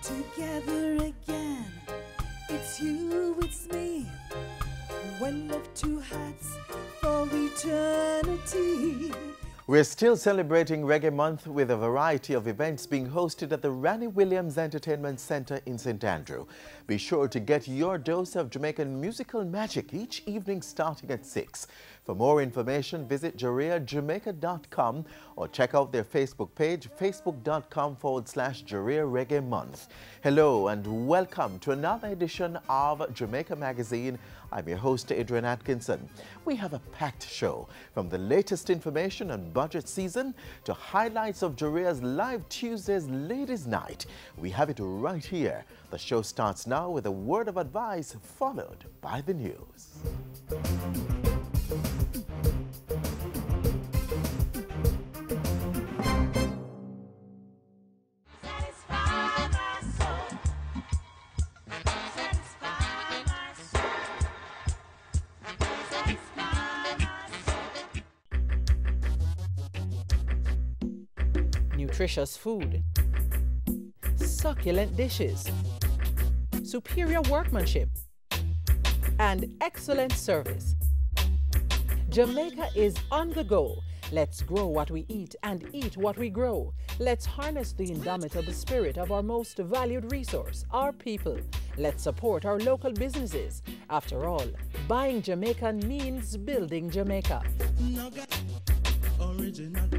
Together again, it's you, it's me. One love, two hearts for eternity. We're still celebrating Reggae Month with a variety of events being hosted at the Ranny Williams Entertainment Center in St. Andrew. Be sure to get your dose of Jamaican musical magic each evening starting at 6. For more information, visit JareaJamaica.com or check out their Facebook page, facebook.com/Jarea Reggae Month. Hello and welcome to another edition of Jamaica Magazine. I'm your host, Adrian Atkinson. We have a packed show, from the latest information on budget season to highlights of Jarea's Live Tuesdays Ladies' Night. We have it right here. The show starts now with a word of advice, followed by the news. Nutritious food, succulent dishes, superior workmanship, and excellent service. Jamaica is on the go. Let's grow what we eat and eat what we grow. Let's harness the indomitable spirit of our most valued resource, our people. Let's support our local businesses. After all, buying Jamaican means building Jamaica. Original.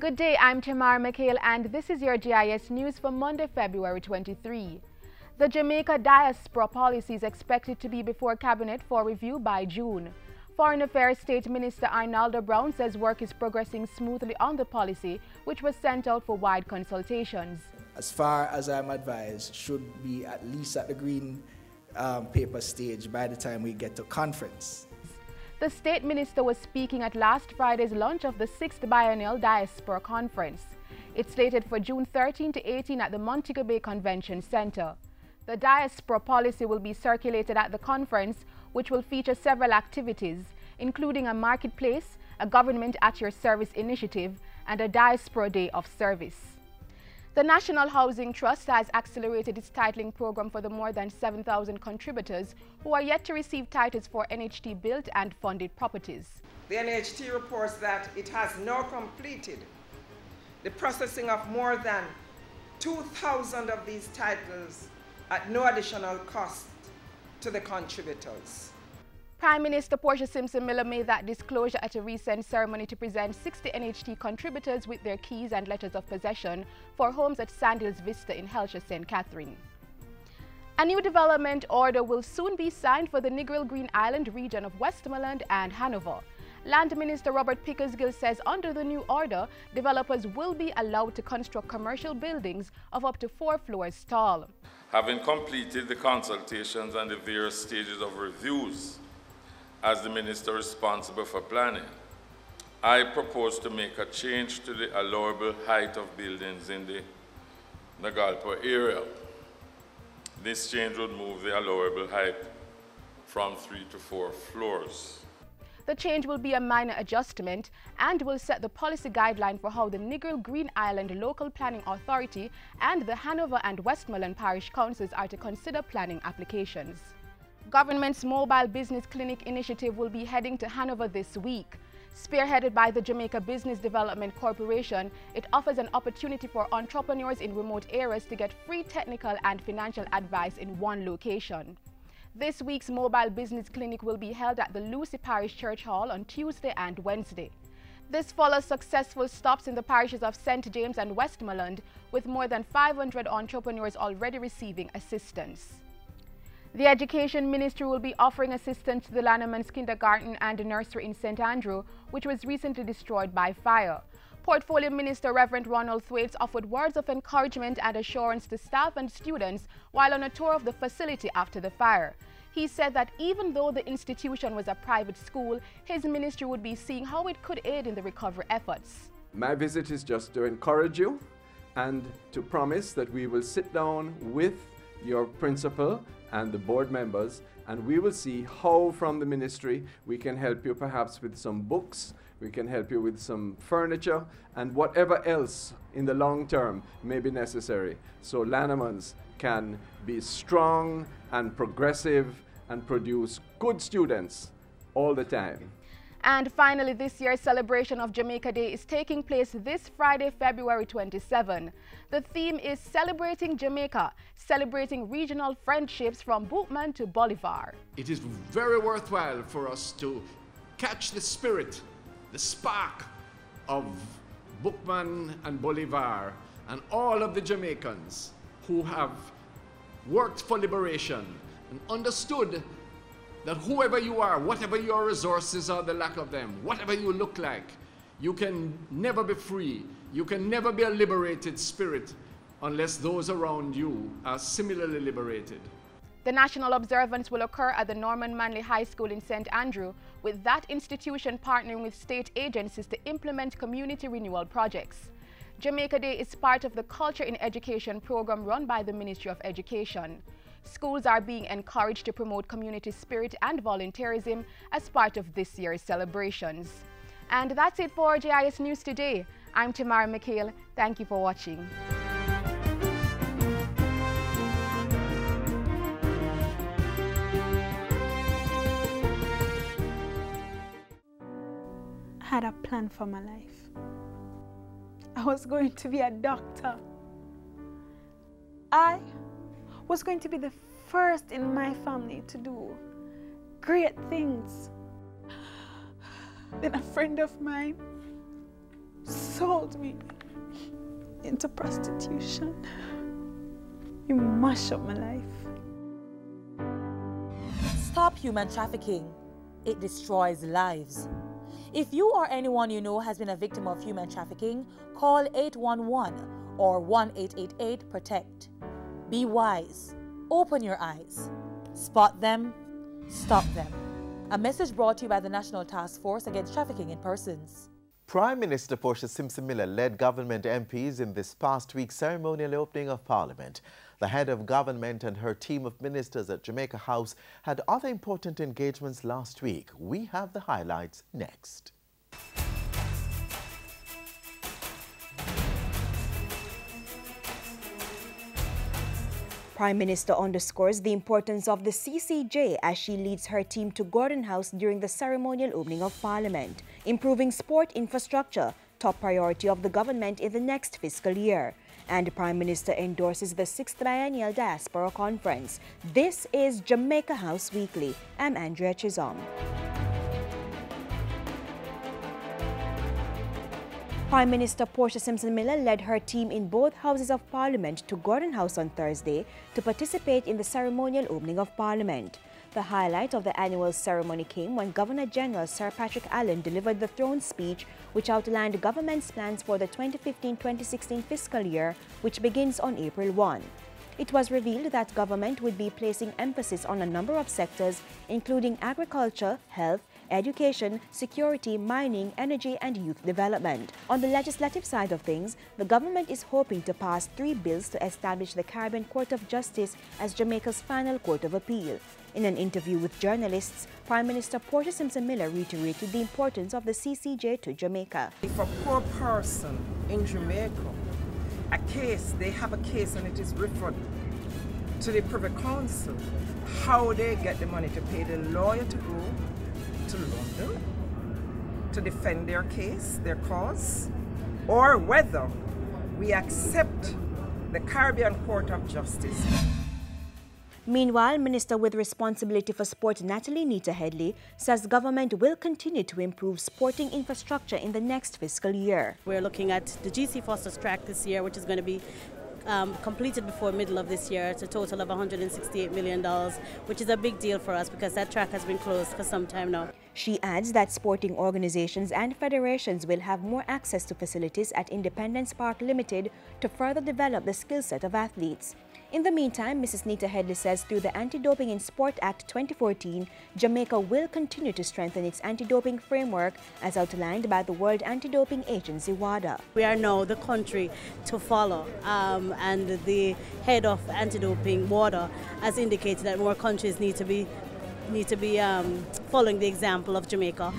Good day, I'm Tamara McHale and this is your GIS News for Monday, February 23. The Jamaica diaspora policy is expected to be before Cabinet for review by June. Foreign Affairs State Minister Arnaldo Brown says work is progressing smoothly on the policy, which was sent out for wide consultations. As far as I'm advised, should be at least at the green paper stage by the time we get to conference. The State Minister was speaking at last Friday's launch of the 6th Biennial Diaspora Conference. It's slated for June 13 to 18 at the Montego Bay Convention Center. The diaspora policy will be circulated at the conference, which will feature several activities, including a marketplace, a government at your service initiative, and a Diaspora Day of Service. The National Housing Trust has accelerated its titling program for the more than 7,000 contributors who are yet to receive titles for NHT built and funded properties. The NHT reports that it has now completed the processing of more than 2,000 of these titles at no additional cost to the contributors. Prime Minister Portia Simpson Miller made that disclosure at a recent ceremony to present 60 NHT contributors with their keys and letters of possession for homes at Sandhills Vista in Helsher, St. Catherine. A new development order will soon be signed for the Negril Green Island region of Westmoreland and Hanover. Land Minister Robert Pickersgill says under the new order, developers will be allowed to construct commercial buildings of up to 4 floors tall. Having completed the consultations and the various stages of reviews, as the minister responsible for planning, I propose to make a change to the allowable height of buildings in the Nagalpo area. This change would move the allowable height from 3 to 4 floors. The change will be a minor adjustment and will set the policy guideline for how the Negril Green Island Local Planning Authority and the Hanover and Westmoreland Parish Councils are to consider planning applications. Government's Mobile Business Clinic initiative will be heading to Hanover this week. Spearheaded by the Jamaica Business Development Corporation, it offers an opportunity for entrepreneurs in remote areas to get free technical and financial advice in one location. This week's Mobile Business Clinic will be held at the Lucy Parish Church Hall on Tuesday and Wednesday. This follows successful stops in the parishes of St. James and Westmoreland, with more than 500 entrepreneurs already receiving assistance. The Education Ministry will be offering assistance to the Lannerman's Kindergarten and Nursery in St. Andrew, which was recently destroyed by fire. Portfolio Minister Reverend Ronald Thwaites offered words of encouragement and assurance to staff and students while on a tour of the facility after the fire. He said that even though the institution was a private school, his ministry would be seeing how it could aid in the recovery efforts. My visit is just to encourage you and to promise that we will sit down with your principal and the board members, and we will see how from the ministry we can help you perhaps with some books, we can help you with some furniture, and whatever else in the long term may be necessary, so Lanhamans can be strong and progressive and produce good students all the time. And finally, this year's celebration of Jamaica Day is taking place this Friday, February 27. The theme is Celebrating Jamaica, celebrating regional friendships from Bookman to Bolivar. It is very worthwhile for us to catch the spirit, the spark of Bookman and Bolivar and all of the Jamaicans who have worked for liberation and understood that whoever you are, whatever your resources or the lack of them, whatever you look like, you can never be free. You can never be a liberated spirit unless those around you are similarly liberated. The national observance will occur at the Norman Manley High School in St. Andrew, with that institution partnering with state agencies to implement community renewal projects. Jamaica Day is part of the Culture in Education program run by the Ministry of Education. Schools are being encouraged to promote community spirit and volunteerism as part of this year's celebrations. And that's it for JIS News Today. I'm Tamara McHale. Thank you for watching. I had a plan for my life. I was going to be a doctor. I was going to be the first in my family to do great things. Then a friend of mine sold me into prostitution. You mash up my life. Stop human trafficking. It destroys lives. If you or anyone you know has been a victim of human trafficking, call 811 or 1-888-PROTECT. Be wise. Open your eyes. Spot them. Stop them. A message brought to you by the National Task Force Against Trafficking in Persons. Prime Minister Portia Simpson-Miller led government MPs in this past week's ceremonial opening of Parliament. The head of government and her team of ministers at Jamaica House had other important engagements last week. We have the highlights next. Prime Minister underscores the importance of the CCJ as she leads her team to Gordon House during the ceremonial opening of Parliament. Improving sport infrastructure, top priority of the government in the next fiscal year. And the Prime Minister endorses the 6th Biennial Diaspora Conference. This is Jamaica House Weekly. I'm Andrea Chisholm. Prime Minister Portia Simpson-Miller led her team in both Houses of Parliament to Gordon House on Thursday to participate in the ceremonial opening of Parliament. The highlight of the annual ceremony came when Governor-General Sir Patrick Allen delivered the throne speech, which outlined the government's plans for the 2015-2016 fiscal year, which begins on April 1. It was revealed that government would be placing emphasis on a number of sectors, including agriculture, health, education, security, mining, energy and youth development. On the legislative side of things, the government is hoping to pass 3 bills to establish the Caribbean Court of Justice as Jamaica's final court of appeal. In an interview with journalists, Prime Minister Portia Simpson-Miller reiterated the importance of the CCJ to Jamaica. If a poor person in Jamaica, they have a case and it is referred to the Privy Council, how they get the money to pay the lawyer to go to London to defend their case, their cause, or whether we accept the Caribbean Court of Justice. Meanwhile, Minister with responsibility for sport Natalie Nita Headley says government will continue to improve sporting infrastructure in the next fiscal year. We're looking at the GC Foster's track this year, which is going to be completed before middle of this year. It's a total of $168 million, which is a big deal for us because that track has been closed for some time now. She adds that sporting organizations and federations will have more access to facilities at Independence Park Limited to further develop the skill set of athletes. In the meantime, Mrs. Nita Headley says through the Anti-Doping in Sport Act 2014, Jamaica will continue to strengthen its anti-doping framework as outlined by the World Anti-Doping Agency, WADA. We are now the country to follow, and the head of anti-doping, WADA, has indicated that more countries need to be following the example of Jamaica.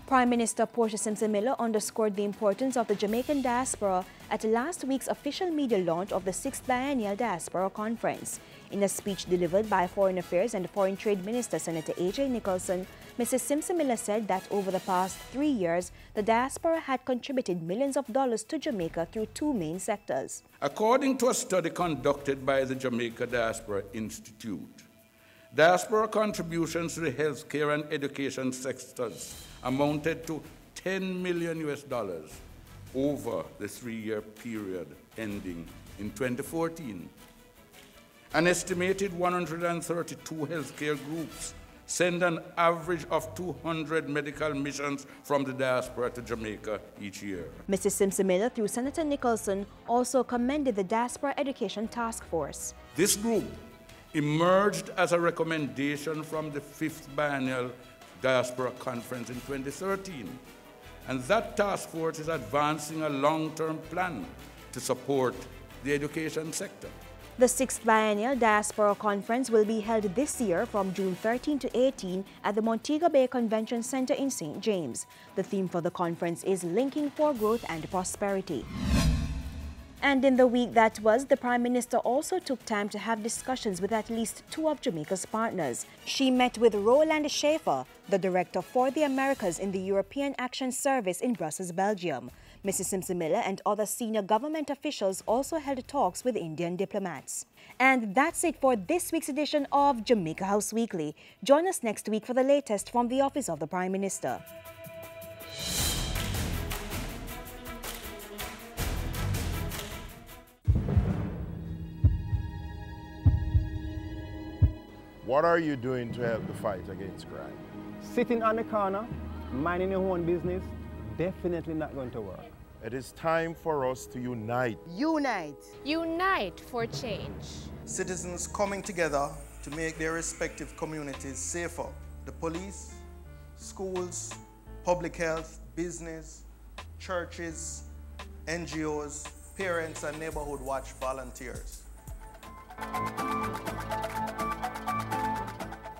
Prime Minister Portia Simpson Miller underscored the importance of the Jamaican diaspora at last week's official media launch of the 6th Biennial Diaspora Conference. In a speech delivered by Foreign Affairs and Foreign Trade Minister Senator A.J. Nicholson, Mrs. Simpson Miller said that over the past 3 years, the diaspora had contributed millions of dollars to Jamaica through two main sectors. According to a study conducted by the Jamaica Diaspora Institute, diaspora contributions to the healthcare and education sectors amounted to $10 million over the 3-year period ending in 2014. An estimated 132 healthcare groups send an average of 200 medical missions from the diaspora to Jamaica each year. Mrs. Simpson Miller, through Senator Nicholson, also commended the Diaspora Education Task Force. This group emerged as a recommendation from the 5th Biennial Diaspora Conference in 2013. And that task force is advancing a long-term plan to support the education sector. The 6th Biennial Diaspora Conference will be held this year from June 13 to 18 at the Montego Bay Convention Center in St. James. The theme for the conference is Linking for Growth and Prosperity. And in the week that was, the Prime Minister also took time to have discussions with at least 2 of Jamaica's partners. She met with Roland Schaefer, the Director for the Americas in the European Action Service in Brussels, Belgium. Mrs. Simpson Miller and other senior government officials also held talks with Indian diplomats. And that's it for this week's edition of Jamaica House Weekly. Join us next week for the latest from the Office of the Prime Minister. What are you doing to help the fight against crime? Sitting on the corner, minding your own business, definitely not going to work. It is time for us to unite. Unite. Unite for change. Citizens coming together to make their respective communities safer. The police, schools, public health, business, churches, NGOs, parents and neighborhood watch volunteers.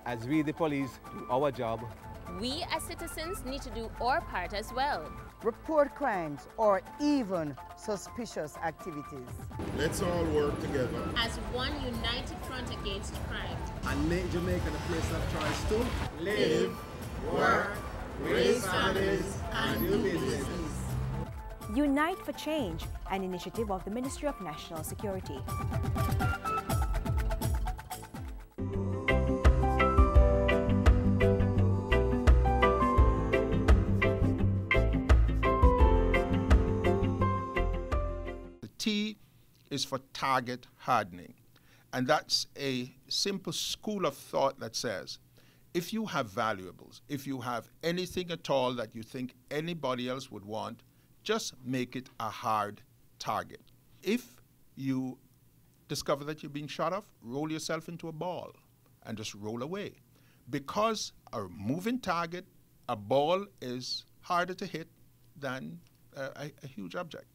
As we, the police, do our job, we as citizens need to do our part as well. Report crimes or even suspicious activities. Let's all work together as one united front against crime. And make Jamaica the place of choice to live, work, raise families, and do business. Unite for Change, an initiative of the Ministry of National Security. T is for target hardening. And that's a simple school of thought that says, if you have valuables, if you have anything at all that you think anybody else would want, just make it a hard target. If you discover that you're being shot off, roll yourself into a ball and just roll away. Because a moving target, a ball is harder to hit than a huge object.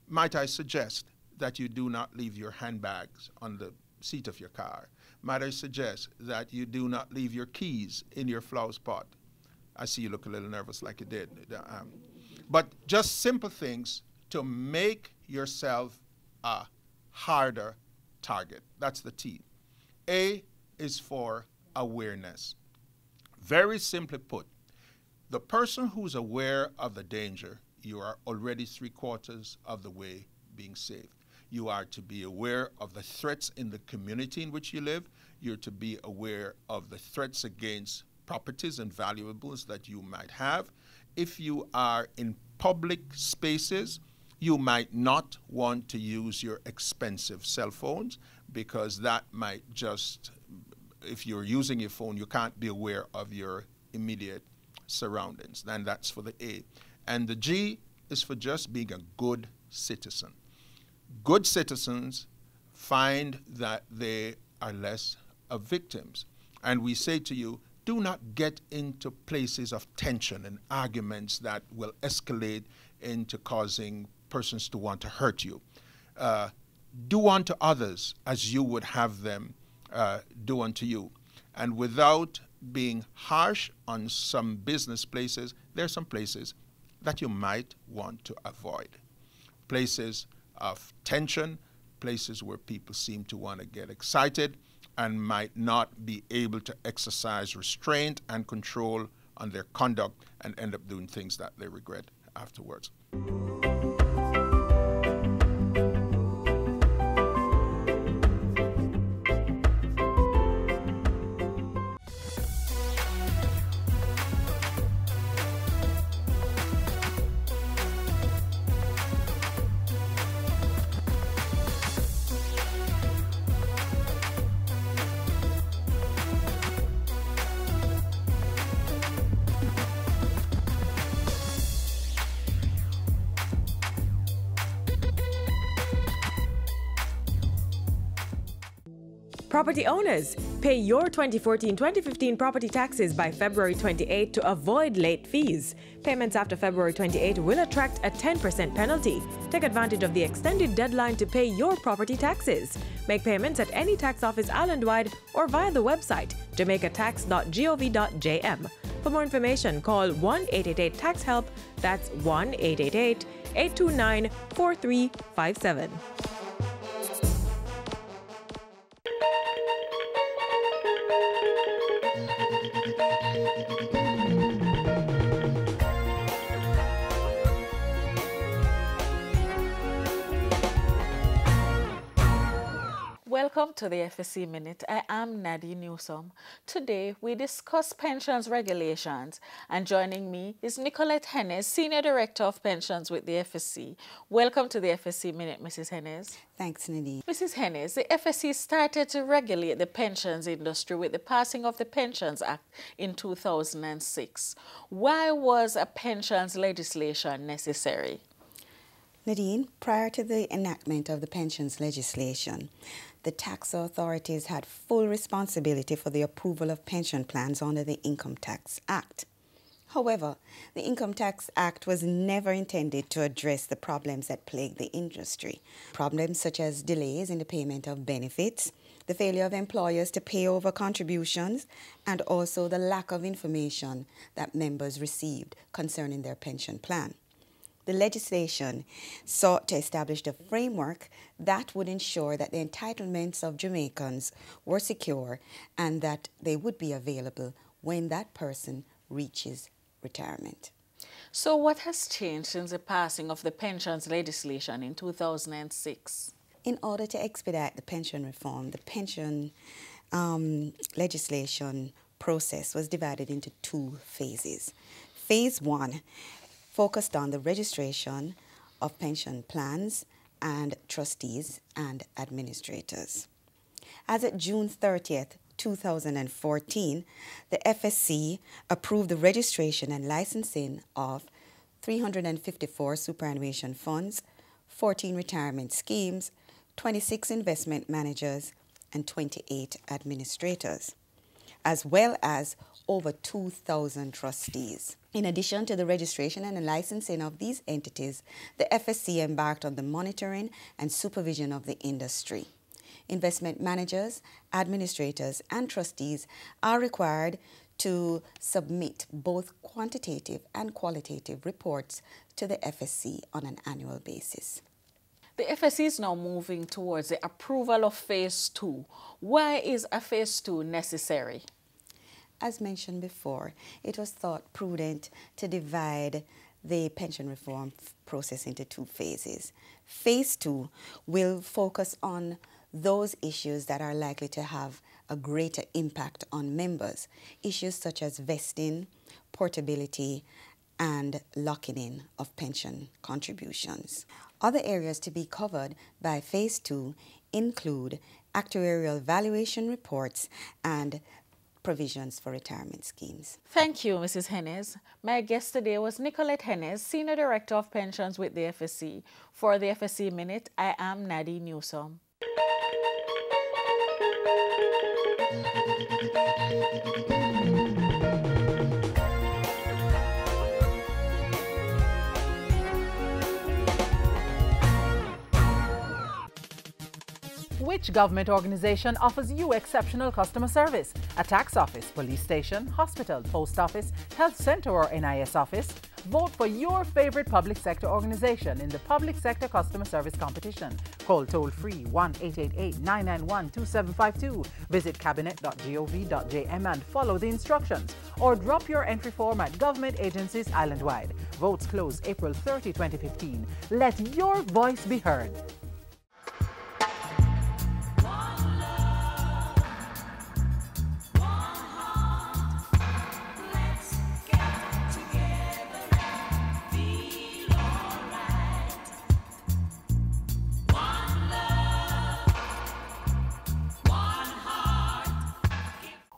Might I suggest that you do not leave your handbags on the seat of your car? Might I suggest that you do not leave your keys in your flower pot? I see you look a little nervous like you did. But just simple things to make yourself a harder target. That's the T. A is for awareness. Very simply put, the person who's aware of the danger, you are already 3/4 of the way being saved. You are to be aware of the threats in the community in which you live. You're to be aware of the threats against properties and valuables that you might have. If you are in public spaces, you might not want to use your expensive cell phones because that might just, if you're using your phone, you can't be aware of your immediate surroundings. And that's for the A. And the G is for just being a good citizen. Good citizens find that they are less of victims. And we say to you, do not get into places of tension and arguments that will escalate into causing persons to want to hurt you. Do unto others as you would have them do unto you. And without being harsh on some business places, there are some places that you might want to avoid. Places of tension, places where people seem to want to get excited and might not be able to exercise restraint and control on their conduct and end up doing things that they regret afterwards. Property owners, pay your 2014-2015 property taxes by February 28 to avoid late fees. Payments after February 28 will attract a 10% penalty. Take advantage of the extended deadline to pay your property taxes. Make payments at any tax office island-wide or via the website jamaicatax.gov.jm. For more information, call 1-888-TAX-HELP. That's 1-888-829-4357. Welcome to the FSC Minute. I am Nadine Newsome. Today we discuss pensions regulations, and joining me is Nicolette Hennes, Senior Director of Pensions with the FSC. Welcome to the FSC Minute, Mrs. Hennes. Thanks, Nadine. Mrs. Hennes, the FSC started to regulate the pensions industry with the passing of the Pensions Act in 2006. Why was a pensions legislation necessary? Nadine, prior to the enactment of the pensions legislation, the tax authorities had full responsibility for the approval of pension plans under the Income Tax Act. However, the Income Tax Act was never intended to address the problems that plague the industry. Problems such as delays in the payment of benefits, the failure of employers to pay over contributions, and also the lack of information that members received concerning their pension plan. The legislation sought to establish a framework that would ensure that the entitlements of Jamaicans were secure and that they would be available when that person reaches retirement. So what has changed since the passing of the pensions legislation in 2006? In order to expedite the pension reform, the pension legislation process was divided into two phases. Phase 1 focused on the registration of pension plans and trustees and administrators. As of June 30th, 2014, the FSC approved the registration and licensing of 354 superannuation funds, 14 retirement schemes, 26 investment managers, and 28 administrators, as well as over 2,000 trustees. In addition to the registration and the licensing of these entities, the FSC embarked on the monitoring and supervision of the industry. Investment managers, administrators, and trustees are required to submit both quantitative and qualitative reports to the FSC on an annual basis. The FSC is now moving towards the approval of Phase 2. Why is a Phase 2 necessary? As mentioned before, it was thought prudent to divide the pension reform process into two phases. Phase 2 will focus on those issues that are likely to have a greater impact on members, issues such as vesting, portability, and locking in of pension contributions. Other areas to be covered by Phase 2 include actuarial valuation reports and provisions for retirement schemes. Thank you, Mrs. Hennes. My guest today was Nicolette Hennes, Senior Director of Pensions with the FSC. For the FSC Minute, I am Nadine Newsom. Which government organization offers you exceptional customer service? A tax office, police station, hospital, post office, health center, or NIS office? Vote for your favorite public sector organization in the Public Sector Customer Service Competition. Call toll-free 1-888-991-2752. Visit cabinet.gov.jm and follow the instructions. Or drop your entry form at government agencies island-wide. Votes close April 30, 2015. Let your voice be heard.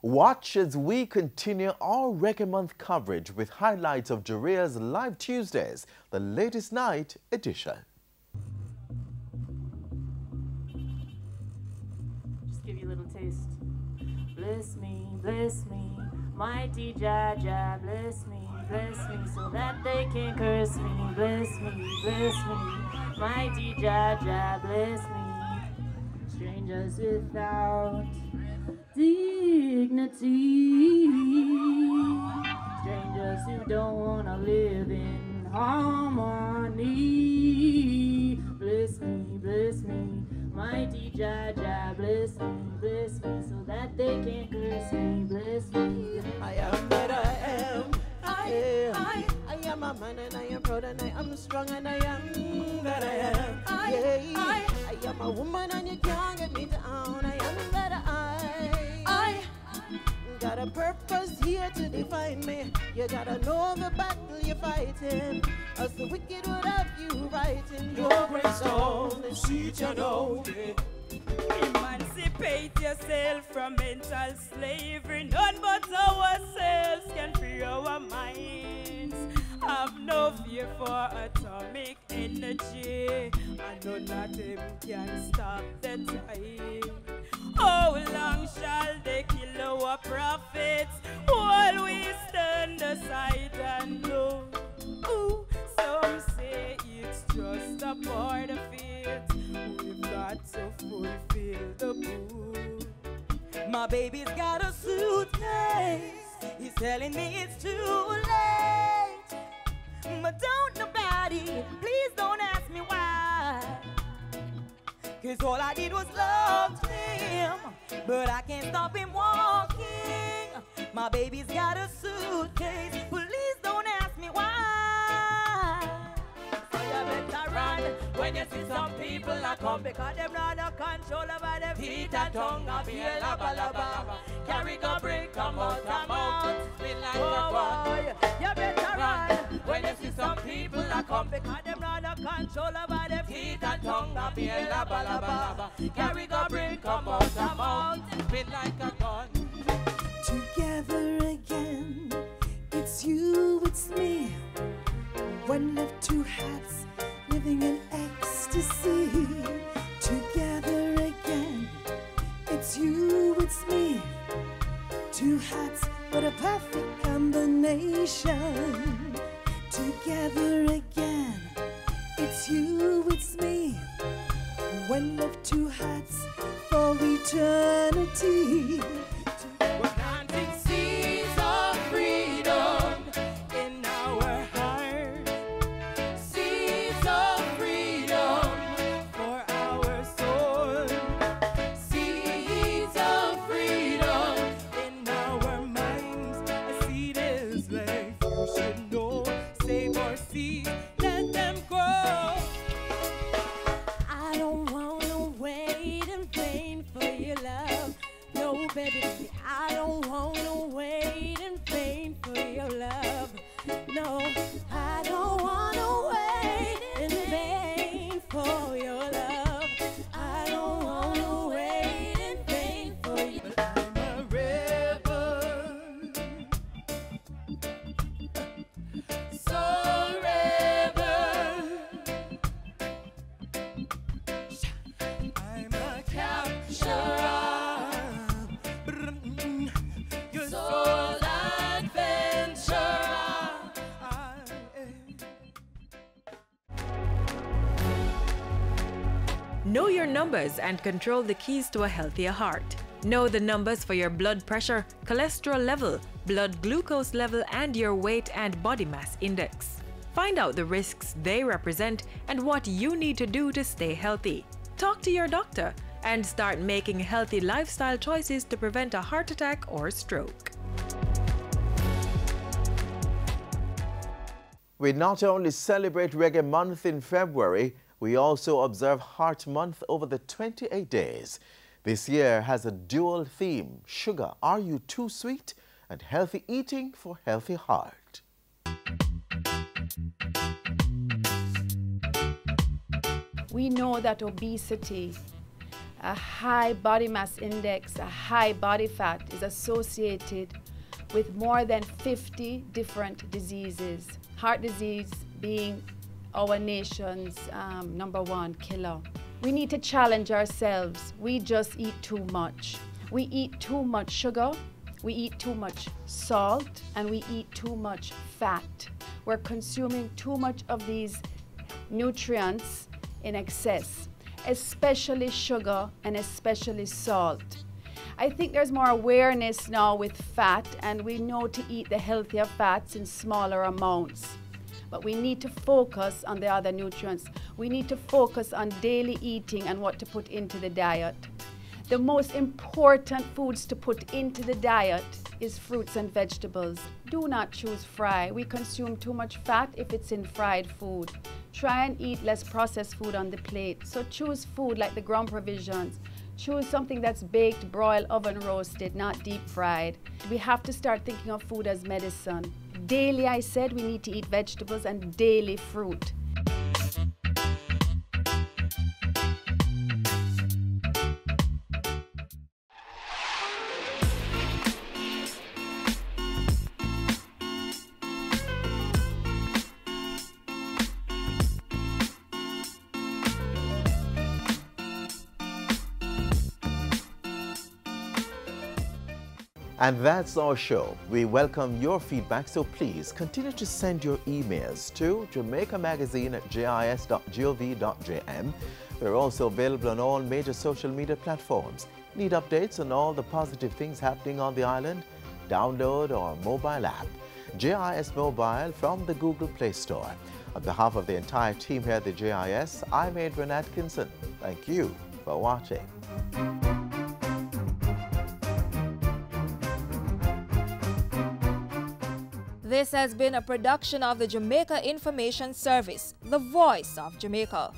Watch as we continue our Reggae Month coverage with highlights of Jarea's Live Tuesdays, the latest night edition. Just give you a little taste. Bless me, mighty Jaja, bless me, so that they can curse me. Bless me, mighty Jaja, bless me. Strangers without dignity, strangers who don't wanna live in harmony. Bless me, mighty Jaja, bless me, so that they can't curse me. Bless me. I am that I am. I am a man and I am proud and I am strong and I am that I am. I am a woman and you can't get me down. I am that I got a purpose here to define me. You gotta know the battle you're fighting, as the wicked would have you right in your gravestone. And see you know. Emancipate yourself from mental slavery. None but ourselves can free our minds. Have no fear for atomic energy, and none of them can stop the time. How long shall they kill our prophets while we stand aside and look? Ooh, some say it's just a part of it. We've got to fulfill the book. My baby's got a suitcase. He's telling me it's too late. But don't nobody, please don't ask me why. 'Cause all I did was love him, but I can't stop him walking. My baby's got a suitcase. Please don't ask me why. So you better run when you see some people that come, because them not no control over their feet and tongue. A be a laba laba. Carry go break, come out, feel like a gun. You better run when you see some people that come, because them not no control over their feet and tongue. A be a laba laba. Carry go break, come out, feel like a gun. Together again, it's you, it's me. One left, two hats, living in ecstasy. Together again, it's you, it's me. Two hats, but a perfect combination. Together again, it's you, it's me. One left, two hats for eternity. We're planting seeds of freedom in our heart. Seeds of freedom for our soul. Seeds of freedom in our minds. A seed is life. You should know. Save our seeds, let them grow. I don't wanna wait in vain for your love. No, baby, I don't wanna wait in vain for your love. No, I don't wanna wait in vain for your love. I don't wanna wait in vain for you. I'm a rebel numbers and control the keys to a healthier heart. Know the numbers for your blood pressure, cholesterol level, blood glucose level, and your weight and body mass index. Find out the risks they represent and what you need to do to stay healthy. Talk to your doctor and start making healthy lifestyle choices to prevent a heart attack or stroke. We not only celebrate Reggae Month in February, we also observe Heart Month over the 28 days. This year has a dual theme: sugar, are you too sweet? And healthy eating for healthy heart. We know that obesity, a high body mass index, a high body fat is associated with more than 50 different diseases. Heart disease being our nation's #1 killer. We need to challenge ourselves. We just eat too much. We eat too much sugar, we eat too much salt, and we eat too much fat. We're consuming too much of these nutrients in excess, especially sugar and especially salt. I think there's more awareness now with fat, and we know to eat the healthier fats in smaller amounts. But we need to focus on the other nutrients. We need to focus on daily eating and what to put into the diet. The most important foods to put into the diet is fruits and vegetables. Do not choose fry. We consume too much fat if it's in fried food. Try and eat less processed food on the plate. So choose food like the ground provisions. Choose something that's baked, broiled, oven roasted, not deep fried. We have to start thinking of food as medicine. Daily, I said, we need to eat vegetables and daily fruit. And that's our show. We welcome your feedback, so please continue to send your emails to jamaicamagazine@jis.gov.jm. We're also available on all major social media platforms. Need updates on all the positive things happening on the island? Download our mobile app, JIS Mobile, from the Google Play Store. On behalf of the entire team here at the JIS, I'm Adrian Atkinson. Thank you for watching. This has been a production of the Jamaica Information Service, the voice of Jamaica.